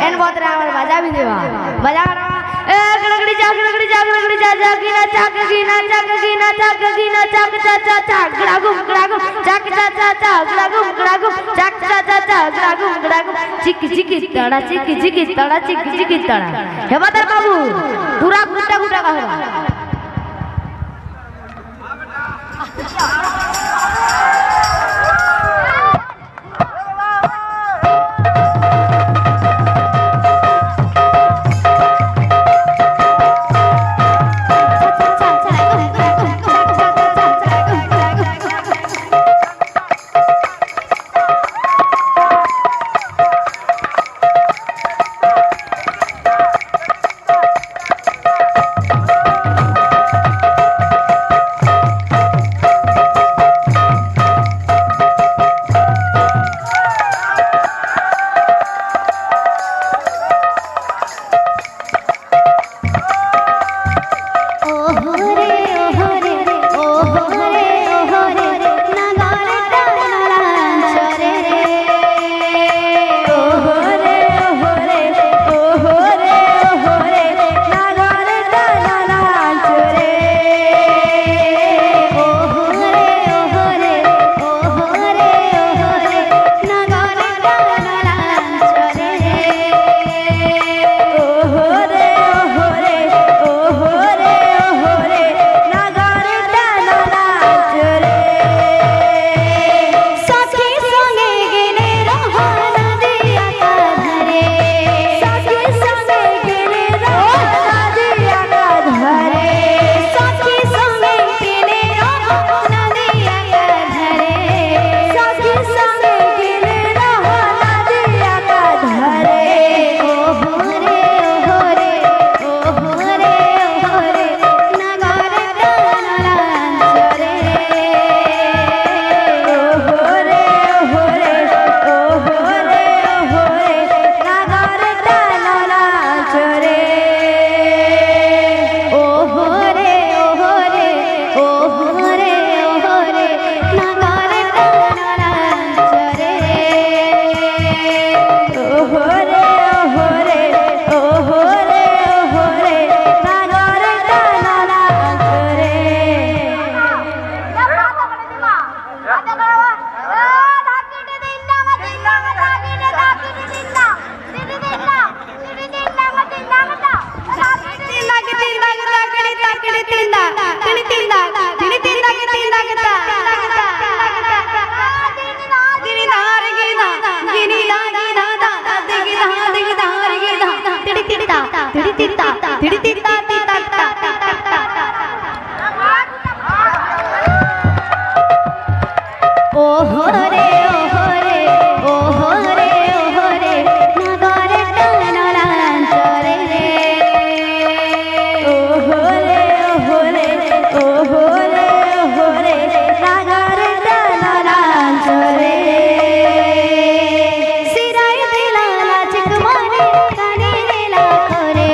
N बहुत रे আমার বাজা भी देवा বাজা ए गड़गड़ी जा गिना चाक गिना चाक चा चा चा गड़ागुम चाक चा चा चा गड़ागुम चाक चा चा चा गड़ागुम चिकी तड़ा चिकी तड़ा हे बता बाबू पूरा गुटा कहवा सिराय दिला चिक मारे काने दिला खोरे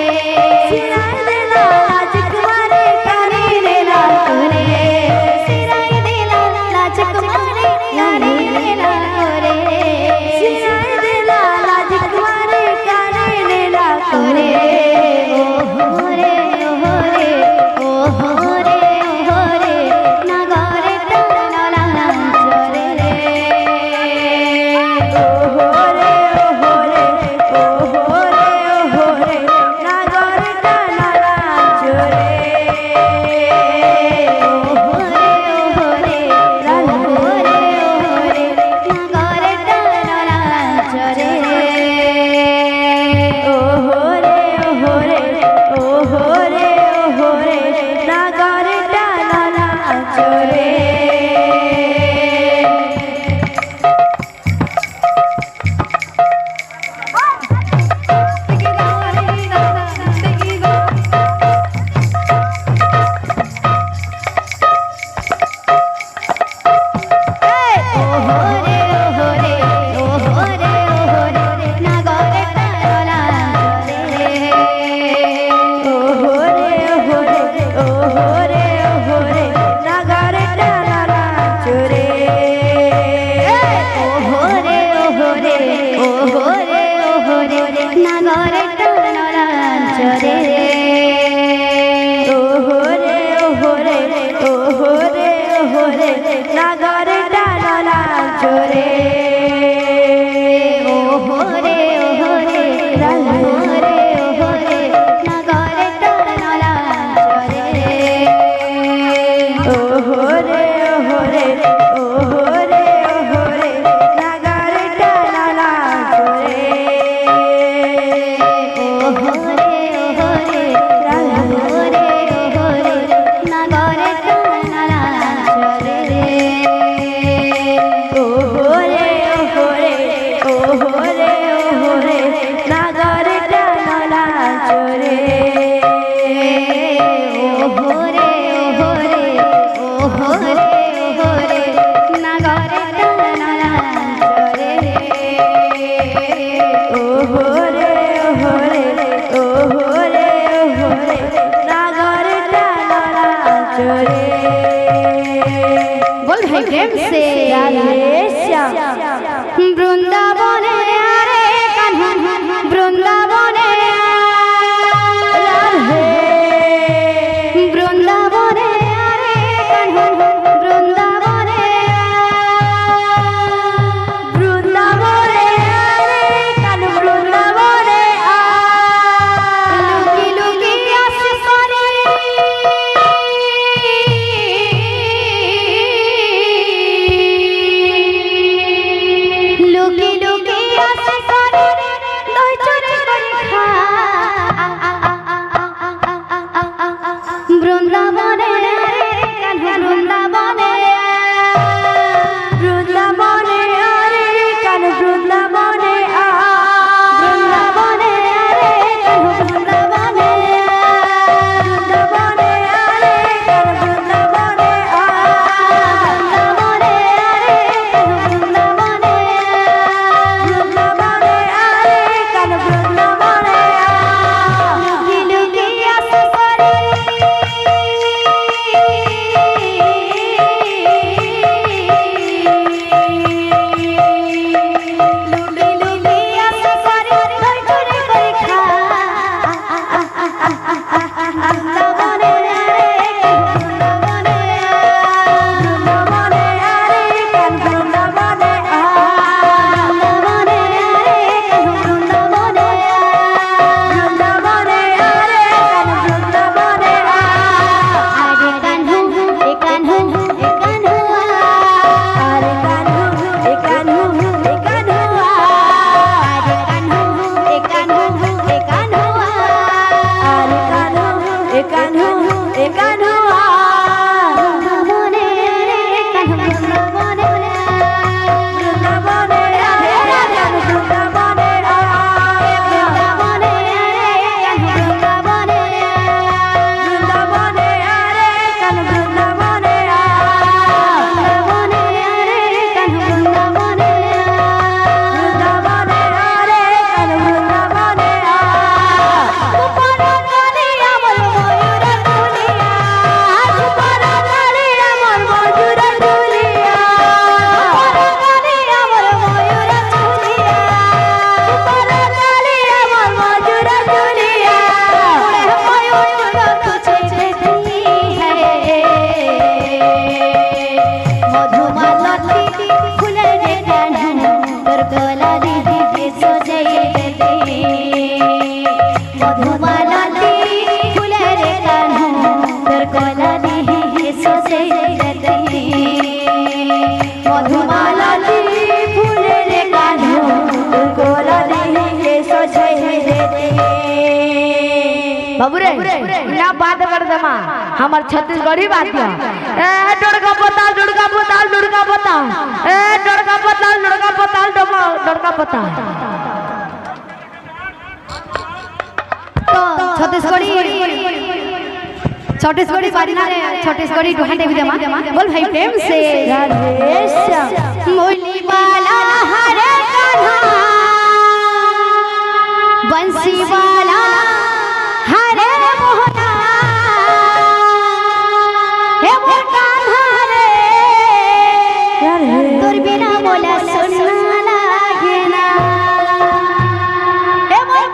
নাগরে টানলাঞ্চরে ওহরে ওহরে ওহরে ওহরে নাগরে টানলাঞ্চরে ওহরে ওহরে ওহরে ওহরে নাগরে টানলাঞ্চরে ওহরে ওহরে ওহরে ওহরে নাগরে টানলাঞ্চরে ওহরে ওহরে ওহরে ওহরে নাগরে টানলাঞ্চরে ওহরে ওহরে ওহরে ওহরে নাগরে টানলাঞ্চরে ওহরে ওহরে ওহরে ওহরে নাগরে টানলাঞ্চরে ওহরে ওহরে ওহরে ওহরে নাগরে টানলাঞ্চরে बोल भाई प्रेम से বৃন্দাবনে আরে কাन्हा বৃন্দাবনে রাধে বৃন্দাবনে আরে কাन्हा বৃন্দাবনে বৃন্দাবনে আরে কান বৃন্দাবনে লুকি লুকি আসে করে লুকি লুকি আসে করে দই চরে করে খা বৃন্দাবনে রে কাन्हा বৃন্দাবনে বৃন্দাবনে আরে কান বৃন্দাবনে বৃন্দাবনে রে কাन्हा বৃন্দাবনে বৃন্দাবনে আরে কান বৃন্দাবনে বৃন্দাবনে রে কাन्हा বৃন্দাবনে বৃন্দাবনে আরে কান বৃন্দাবনে লুকি লুকি আসে করে লুকি লুকি আসে করে দই চরে করে খা বৃন্দাবনে রে বৃন্দাবনে বৃন্দাবনে আরে কান বৃন্দাবনে বৃন্দাবনে রে বৃন্দাবনে বৃন্দাবনে আরে কান বৃন্দাবনে আরে কাन्हू এ কাन्हू এ কাन्हू আরে কানু এ কানু এ কানু আরে কাन्हू এ কাन्हू এ কাन्हू আরে কানু এ কানু এ কানু বৃন্দাবনে রে কাन्हू বৃন্দাবনে বৃন্দাবনে আরে কান বৃন্দাবনে বৃন্দাবনে রে কাन्हू বৃন্দাবনে বৃন্দাবনে আরে কান বৃন্দাবনে বৃন্দাবনে রে কাन्हू বৃন্দাবনে বৃন্দাবনে আরে কান বৃন্দাবনে গোপনকালে আমার ময়ূর তুলিয়া গোপনকালে আমার ময়ূর তুলিয়া গোপনকালে আমার ময়ূর তুলিয়া গোপনকালে আমার ময়ূর তুলিয়া উড়ে ময়ূর তুঝে দেখি মধুমালতি ফুলে রে কাन्हू তোর গলা দিদি সজাই দে মধুমালতি ফুলে রে কাन्हू তোর গলা দিদি সজাই দে মধুমালতি ফুলে রে কানু গোলা দিহে সজাই দে बाबू रे ना बात कर दमा हमार छत्तीसगढ़ी बात दिया ए डड़का पताल डड़का पताल डड़का पताल ए डड़का पताल डड़का पताल डड़का पताल तो छत्तीसगढ़ी बारी ना रे छत्तीसगढ़ी ढोहा देवी दमा बोल भाई प्रेम से मोली वाला हरे कान्हा बंसी वाला हरे मोहना हे मोर कान्हा रे तोर बिना मोला सुनना लागे ना हे मोर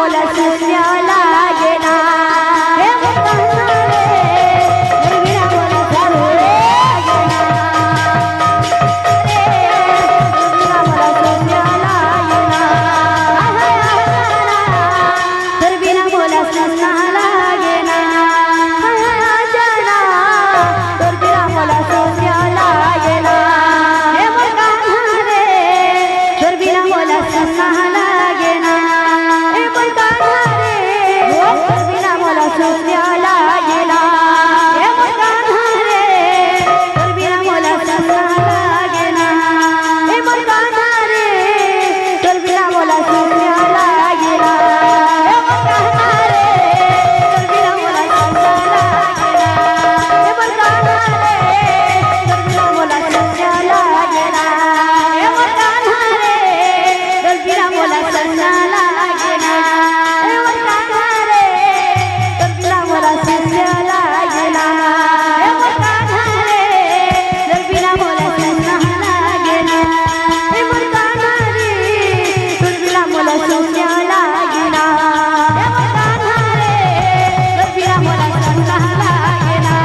मोला शून्य लागे ना हे मोर कान्हा रे तोर बिना मोला शून्य लागे ना तोर बिना मोला शून्य लागे ना तोर बिना मोला शून्य लागे ना हे मोर कान्हा रे तोर बिना मोला शून्य लागे ना हे मोर कान्हा रे तोर बिना मोला शून्य लागे ना हे मोर कान्हा रे तोर बिना मोला शून्य लागे ना हे मोर कान्हा रे तोर बिना मोला शून्य लागे ना हे मोर कान्हा रे तोर बिना मोला शून्य लागे ना हे मोर कान्हा रे तोर बिना मोला शून्य लागे ना हे मोर कान्हा रे तोर बिना मोला शून्य लागे ना हे मोर कान्हा रे तोर बिना मोला शून्य लागे ना हे मोर कान्हा रे तोर बिना मोला शून्य लागे ना हे मोर कान्हा रे तोर बिना मोला शून्य लागे ना हे मोर कान्हा रे तोर बिना मोला शून्य लागे ना हे मोर कान्हा रे तोर बिना मोला शून्य लागे ना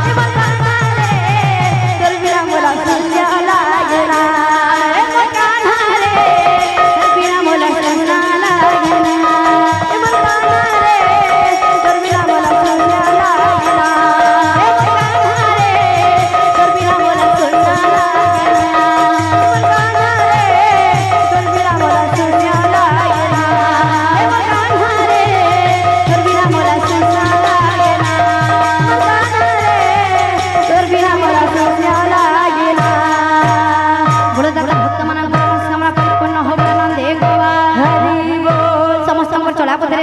हे मोर कान्हा रे तोर बिना मोला शून्य लागे ना हे मोर कान्हा रे तोर बिना मोला शून्य लागे ना हे मोर कान्हा रे तोर बिना मोला शून्य लागे ना हे मोर कान्हा रे तोर बिना मोला शून्य लागे ना हे मोर कान्हा रे तोर बिना मोला शून्य लागे ना मोर कान्हा रे तोर बिना मोला शून्य लागे ना बोलो दादा भक्त मनांतर परिपूर्ण हो गणांदे गोवा हरि बोल समस्त चला पथरे